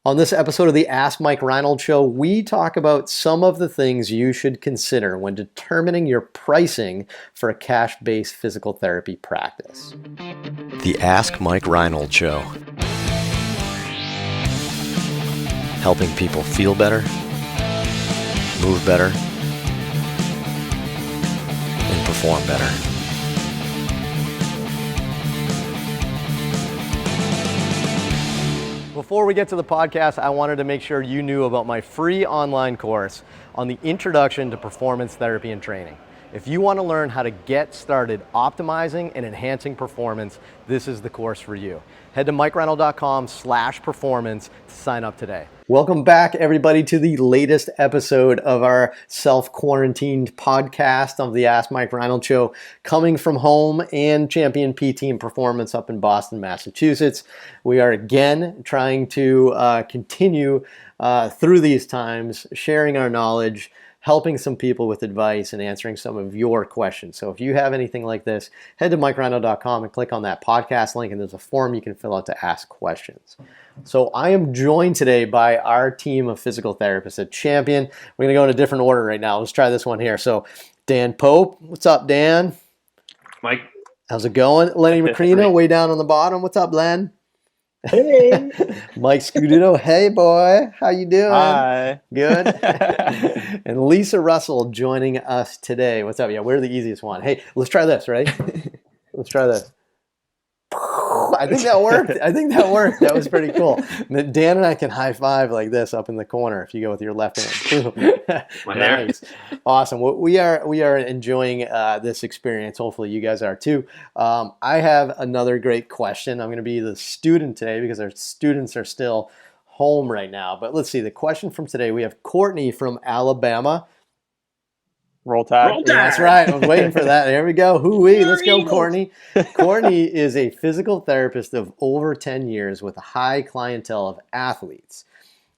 On this episode of the Ask Mike Reinold Show, we talk about some of the things you should consider when determining your pricing for a cash-based physical therapy practice. The Ask Mike Reinold Show. Helping people feel better, move better, and perform better. Before we get to the podcast, I wanted to make sure you knew about my free online course on the Introduction to Performance Therapy and Training. If you want to learn how to get started optimizing and enhancing performance, this is the course for you. Head to mikereinold.com/performance to sign up today. Welcome back, everybody, to the latest episode of our self-quarantined podcast of the Ask Mike Reinold Show, coming from home and Champion PT and Performance up in Boston, Massachusetts. We are again trying to continue through these times, sharing our knowledge, helping some people with advice, and answering some of your questions. So if you have anything like this, head to mikereinold.com and click on that podcast link, and there's a form you can fill out to ask questions. So I am joined today by our team of physical therapists at Champion. We're going to go in a different order right now. Let's try this one here. So Dan Pope, what's up, Dan? Mike. How's it going? Lenny Macrino, way down on the bottom. What's up, Len? Hey. Mike Scudetto, hey boy, how you doing? Hi. Good. And Lisa Russell joining us today. What's up? Yeah, we're the easiest one. Hey, let's try this, right? Let's try this. I think that worked. That was pretty cool. Dan and I can high five like this up in the corner if you go with your left hand. Nice. Awesome. Well, we are enjoying this experience. Hopefully you guys are too. I have another great question. I'm going to be the student today because our students are still home right now. But let's see. The question from today, we have Courtney from Alabama. Roll Tide. Yeah, that's right. I was waiting for that. There we go. Hoo-wee. Let's go, Courtney. Courtney is a physical therapist of over 10 years with a high clientele of athletes.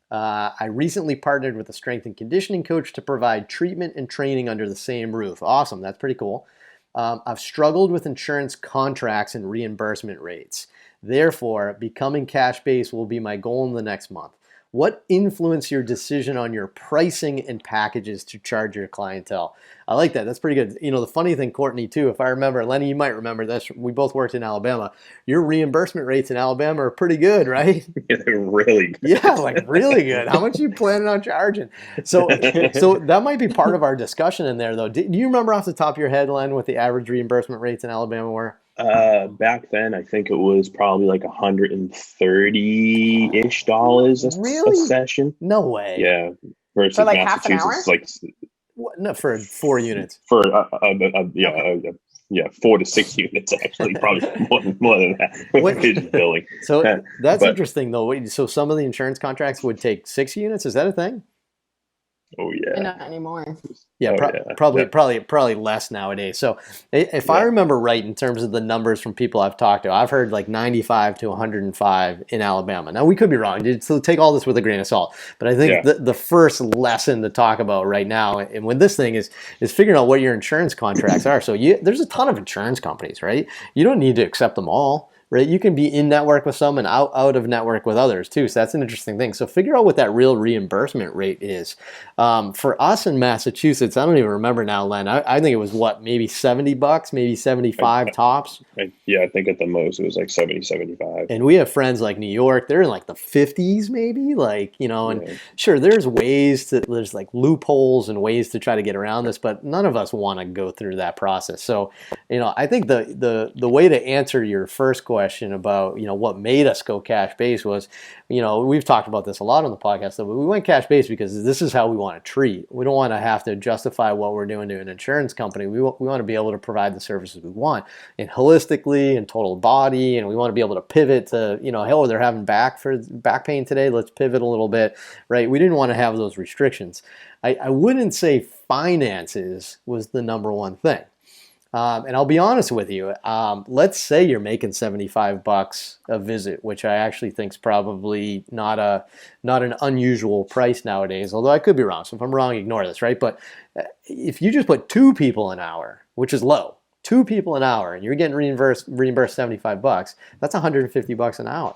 I recently partnered with a strength and conditioning coach to provide treatment and training under the same roof. Awesome. That's pretty cool. I've struggled with insurance contracts and reimbursement rates. Therefore, becoming cash-based will be my goal in the next month. What influenced your decision on your pricing and packages to charge your clientele? I like that. That's pretty good. You know, the funny thing, Courtney, too, if I remember, Lenny, you might remember this. We both worked in Alabama. Your reimbursement rates in Alabama are pretty good, right? Yeah, they're really good. Yeah, like really good. How much are you planning on charging? So that might be part of our discussion in there, though. Do you remember off the top of your head, Len, what the average reimbursement rates in Alabama were? Back then, I think it was probably like $130-ish a session. No way. Yeah. Versus For like half an hour? Massachusetts, like What? No, for 4 units. for 4 to 6 units actually, probably more than that. What- Billing. So that's But- interesting, though. Wait, so some of the insurance contracts would take 6 units. Is that a thing? Oh yeah. Not anymore. Yeah, Oh, probably less nowadays. So if I remember right, in terms of the numbers from people I've talked to, I've heard like 95 to 105 in Alabama. Now we could be wrong, so take all this with a grain of salt. But I think the first lesson to talk about right now, and with this thing is figuring out what your insurance contracts are. So there's a ton of insurance companies, right? You don't need to accept them all. Right, you can be in network with some and out of network with others too. So that's an interesting thing. So figure out what that real reimbursement rate is. For us in Massachusetts, I don't even remember now, Len. I think it was maybe $70, maybe 75 tops. I think at the most it was like 70, 75. And we have friends like New York, they're in like the 50s maybe, and sure, there's like loopholes and ways to try to get around this, but none of us want to go through that process. So, I think the way to answer your first question about, what made us go cash based was, we've talked about this a lot on the podcast, but we went cash based because this is how we want to treat. We don't want to have to justify what we're doing to an insurance company. We want to be able to provide the services we want, and holistically and total body, and we want to be able to pivot to, hell, they're having back pain today, let's pivot a little bit, right? We didn't want to have those restrictions. I wouldn't say finances was the number one thing. And I'll be honest with you, let's say you're making $75 a visit, which I actually think is probably not an unusual price nowadays, although I could be wrong. So if I'm wrong, ignore this, right? But if you just put 2 people an hour, which is low, 2 people an hour, and you're getting reimbursed $75, that's $150 an hour.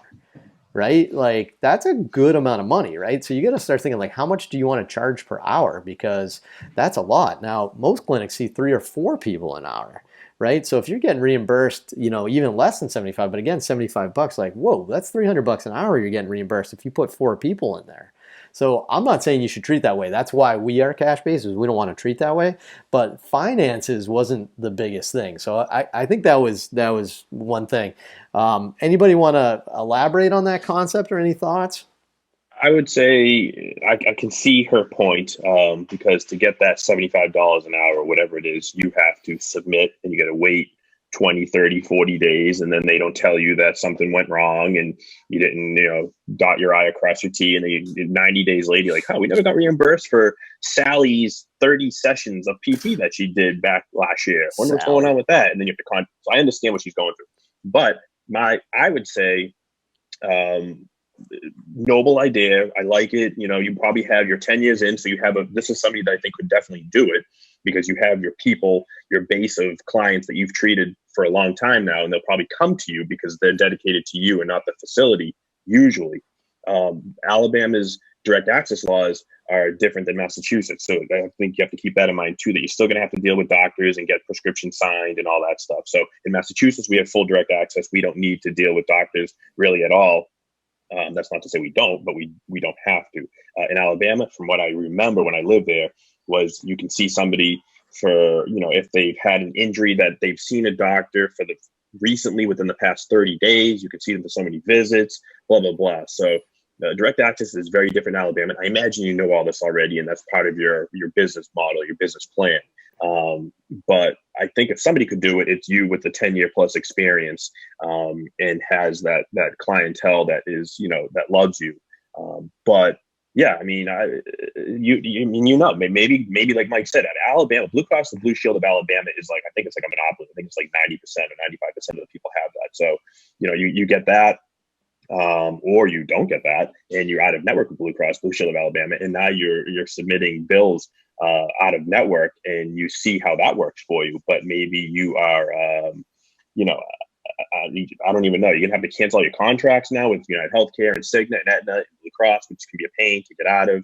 right? Like that's a good amount of money, right? So you got to start thinking like, how much do you want to charge per hour? Because that's a lot. Now, most clinics see 3 or 4 people an hour, right? So if you're getting reimbursed, even less than 75, but again, $75, like, whoa, that's $300 an hour you're getting reimbursed if you put 4 people in there. So I'm not saying you should treat that way. That's why we are cash based, is we don't want to treat that way. But finances wasn't the biggest thing. So I think that was one thing. Anybody want to elaborate on that concept or any thoughts? I would say I can see her point, because to get that $75 an hour, whatever it is, you have to submit and you got to wait 20, 30, 40 days. And then they don't tell you that something went wrong and you didn't, dot your I across your T. And then 90 days later, you're like, oh, we never got reimbursed for Sally's 30 sessions of PT that she did back last year. I wonder what's going on Sally. with that. And then you have to so I understand what she's going through. But I would say, um, noble idea. I like it. You probably have your 10 years in. So this is somebody that I think could definitely do it, because you have your people, your base of clients that you've treated for a long time now, and they'll probably come to you because they're dedicated to you and not the facility usually. Alabama's direct access laws are different than Massachusetts. So I think you have to keep that in mind too, that you're still going to have to deal with doctors and get prescriptions signed and all that stuff. So in Massachusetts, we have full direct access. We don't need to deal with doctors really at all. That's not to say we don't, but we don't have to. In Alabama, from what I remember when I lived there, was you can see somebody for, if they've had an injury that they've seen a doctor for the recently within the past 30 days, you can see them for so many visits, blah, blah, blah. So direct access is very different in Alabama. I imagine you know all this already, and that's part of your business model, your business plan. But I think if somebody could do it, it's you with the 10-year plus experience, and has that clientele that is, that loves you. But yeah, I mean, maybe like Mike said, at Alabama, Blue Cross and Blue Shield of Alabama is like, I think it's like a monopoly. I think it's like 90% or 95% of the people have that. So, you get that, or you don't get that, and you're out of network with Blue Cross Blue Shield of Alabama, and now you're submitting bills out of network, and you see how that works for you. But maybe you are, you know, I don't even know. You're gonna have to cancel all your contracts now with United Healthcare and Cigna and Aetna and Blue Cross, which can be a pain to get out of.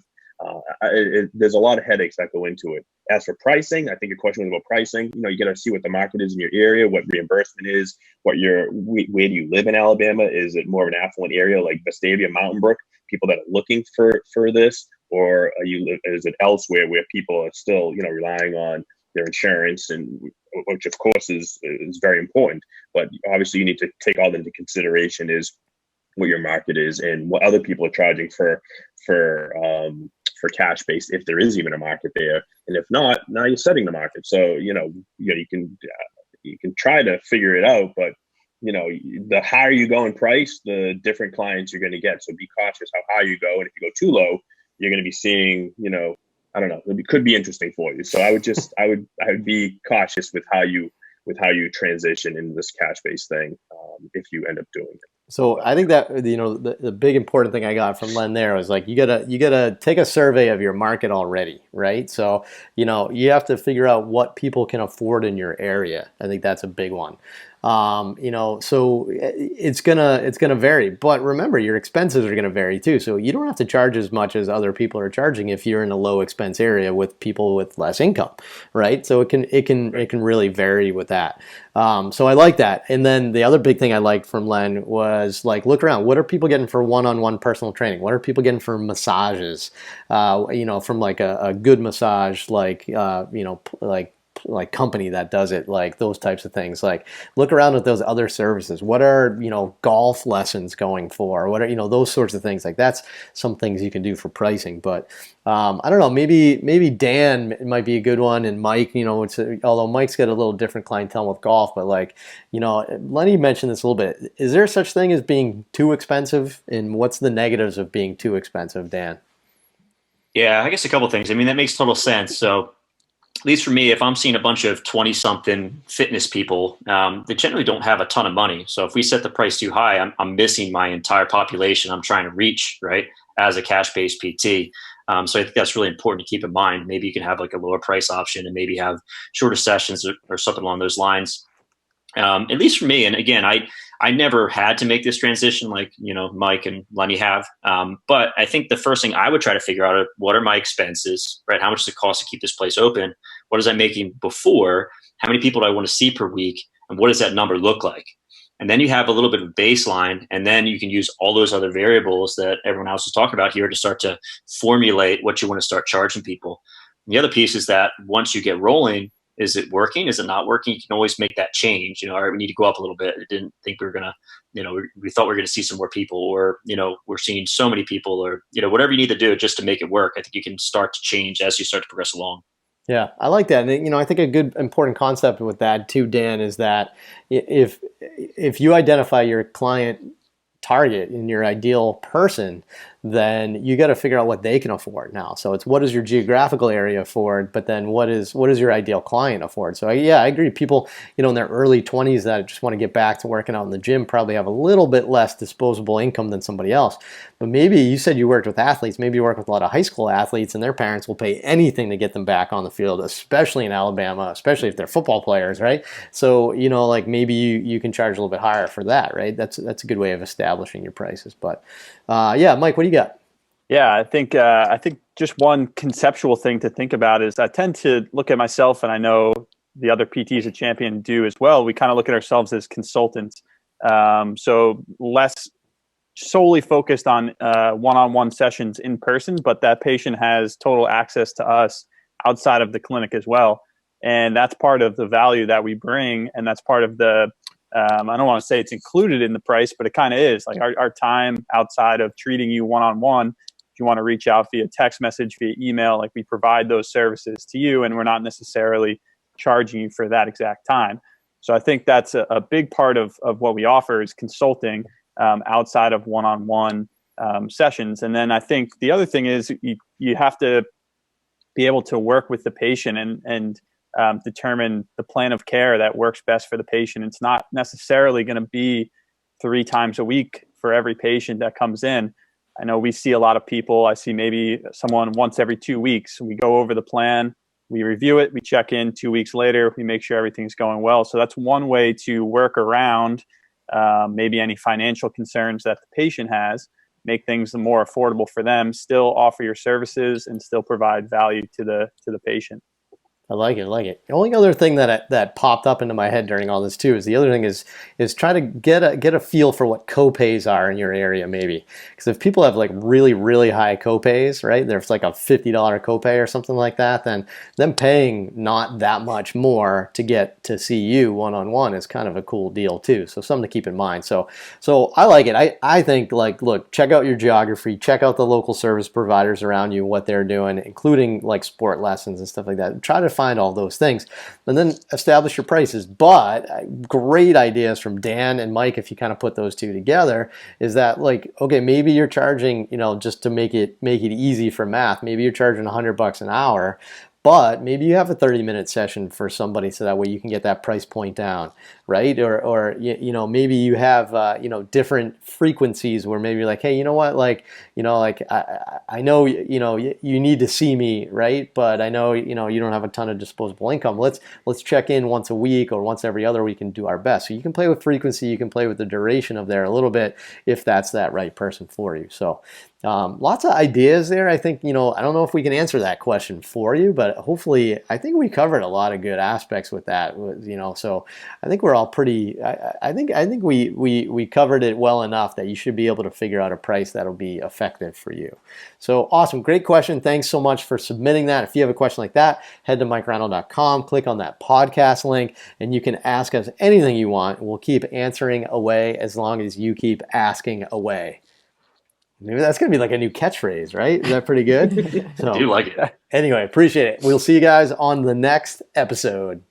There's a lot of headaches that go into it. As for pricing, I think your question was about pricing. You got to see what the market is in your area, what reimbursement is, where do you live in Alabama? Is it more of an affluent area like Vestavia, Mountain Brook, people that are looking for this, or is it elsewhere where people are still relying on their insurance, and which of course is very important, but obviously you need to take all into consideration is what your market is and what other people are charging for cash based, if there is even a market there, and if not, now you're setting the market. So you can try to figure it out, but the higher you go in price, the different clients you're going to get. So be cautious how high you go, and if you go too low, you're going to be seeing I don't know, could be interesting for you. So I would be cautious with how you transition into this cash based thing, if you end up doing it. So But I think that the big important thing I got from Len there was like you gotta take a survey of your market already, right? So you have to figure out what people can afford in your area. I think that's a big one. So it's gonna vary, but remember your expenses are gonna vary too. So you don't have to charge as much as other people are charging if you're in a low expense area with people with less income, right? So it can really vary with that. So I like that. And then the other big thing I liked from Len was like, look around. What are people getting for one-on-one personal training? What are people getting for massages? From like a good massage, like company that does it, like those types of things. Like look around at those other services. What are, golf lessons going for? What are, those sorts of things. Like that's some things you can do for pricing. But I don't know, maybe Dan might be a good one, and Mike, although Mike's got a little different clientele with golf, but like, Lenny mentioned this a little bit. Is there such thing as being too expensive, and what's the negatives of being too expensive, Dan? Yeah, I guess a couple things. I mean, that makes total sense. So at least for me, if I'm seeing a bunch of 20 something fitness people, they generally don't have a ton of money. So if we set the price too high, I'm missing my entire population I'm trying to reach, right, as a cash based PT. So I think that's really important to keep in mind. Maybe you can have like a lower price option and maybe have shorter sessions or something along those lines. At least for me. And again, I never had to make this transition like, Mike and Lenny have. But I think the first thing I would try to figure out are what are my expenses, right? How much does it cost to keep this place open? What was I making before? How many people do I want to see per week? And what does that number look like? And then you have a little bit of baseline, and then you can use all those other variables that everyone else is talking about here to start to formulate what you want to start charging people. And the other piece is that once you get rolling, is it working? Is it not working? You can always make that change. All right, we need to go up a little bit. I didn't think we were going to, we thought we were going to see some more people, or, we're seeing so many people, or, whatever you need to do just to make it work. I think you can start to change as you start to progress along. Yeah, I like that. And I think a good important concept with that too, Dan, is that if you identify your client target and your ideal person, then you got to figure out what they can afford now. So it's what does your geographical area afford, but then what is your ideal client afford? So I agree. People, in their early 20s that just want to get back to working out in the gym probably have a little bit less disposable income than somebody else. But maybe you said you worked with athletes. Maybe you work with a lot of high school athletes, and their parents will pay anything to get them back on the field, especially in Alabama, especially if they're football players, right? So like maybe you can charge a little bit higher for that, right? That's a good way of establishing your prices. But yeah, Mike, what do you got? Yeah, I think just one conceptual thing to think about is I tend to look at myself, and I know the other PTs at Champion do as well. We kind of look at ourselves as consultants, so less solely focused on one-on-one sessions in person, but that patient has total access to us outside of the clinic as well, and that's part of the value that we bring, and that's part of the I don't want to say it's included in the price, but it kind of is. Like our time outside of treating you one-on-one, if you want to reach out via text message, via email, like we provide those services to you, and we're not necessarily charging you for that exact time. So I think that's a big part of what we offer is consulting outside of one-on-one sessions. And then I think the other thing is you have to be able to work with the patient and determine the plan of care that works best for the patient. It's not necessarily going to be 3 times a week for every patient that comes in. I know we see a lot of people. I see maybe someone once every 2 weeks. We go over the plan, we review it, we check in 2 weeks later, we make sure everything's going well. So that's one way to work around maybe any financial concerns that the patient has, make things more affordable for them, still offer your services, and still provide value to the patient. I like it. The only other thing that popped up into my head during all this too is the other thing is try to get a feel for what copays are in your area, maybe. Because if people have like really, really high copays, right? There's like a $50 copay or something like that, then them paying not that much more to get to see you one-on-one is kind of a cool deal too. So something to keep in mind. So I like it. I think like, look, check out your geography, check out the local service providers around you, what they're doing, including like sport lessons and stuff like that. Try to find all those things and then establish your prices. But great ideas from Dan and Mike, if you kind of put those two together, is that like, okay, maybe you're charging, just to make it easy for math, maybe you're charging $100 an hour, but maybe you have a 30-minute session for somebody so that way you can get that price point down, right? Or maybe you have different frequencies where maybe you're like, hey, you know what, I know you need to see me, right? But I know you don't have a ton of disposable income. Let's check in once a week or once every other week and do our best. So you can play with frequency, you can play with the duration of there a little bit if that's that right person for you. So lots of ideas there. I think, I don't know if we can answer that question for you, but hopefully I think we covered a lot of good aspects with that, so I think we're all pretty, I think we covered it well enough that you should be able to figure out a price that'll be effective for you. So awesome. Great question. Thanks so much for submitting that. If you have a question like that, head to MikeReinold.com, click on that podcast link, and you can ask us anything you want. We'll keep answering away as long as you keep asking away. Maybe that's going to be like a new catchphrase, right? Is that pretty good? I do like it. Anyway, appreciate it. We'll see you guys on the next episode.